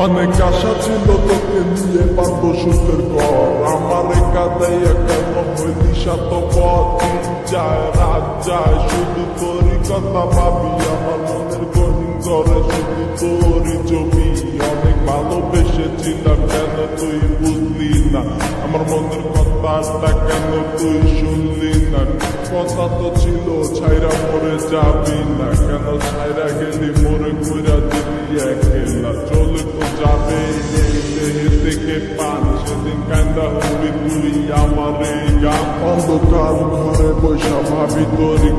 অনেক আশা ছিল তোকে নিয়ে পারবো সুখের ঘর, আমার কাদাইয়া কেন হইলি শতপথ। দিন যায় রাত যায় শুধু তোরই কথা ভাবি, আমার মনের গহীন ঘরে শুধু তোরই ছবি। অনেক ভালোবেসেছিলাম কেন তুই বুঝলি না, আমার মনের কথাটা কেন তুই শুনলি না। কথা তো ছিল ছাইরা মরে যাবি না, কেন ছাইরা গেলি মোরে কইরা দিলি একলা। চলে তো যাবে এই দেহে থেকে পান, সেদিন কান্দা হবি তুই আমার এই গান। অন্ধকার ঘরে বৈশা ভাবি তোরই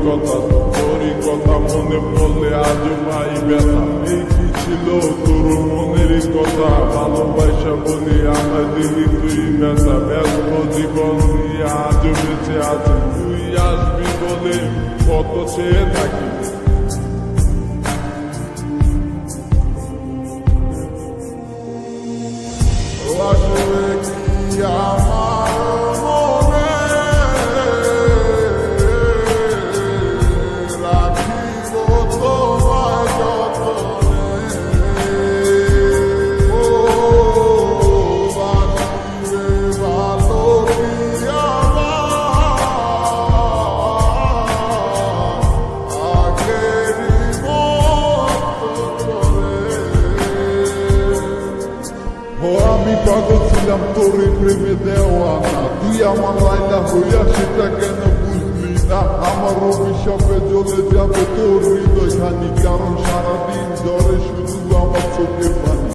কথা মনে পড়লে আজ ভাই ব্যথা। এই কি ছিল তোর মনেরই কথা, ভালোবাসা বলি আমার দিলি তুই ব্যথা। ব্যস্ত জীবন নিয়ে আজ বেঁচে আছে, তুই আসবি বলে কত চেয়ে থাকি। আসবে কি আমার মনে রাখিব তোমায় যতনে। ও বাসিবে ভালো কি আমার আগেরই মতো করে। আমি পাগল ছিলাম তোর প্রেমে দেওয়ানা, তুই আমার লাইলা হইয়া সেটা কেন বুঝলি না। আমার অভিশাপে জ্বলে যাবে তোর হৃদয় খানি, কারণ সারাদিন ধরে শুধু আমার চোখে পানি।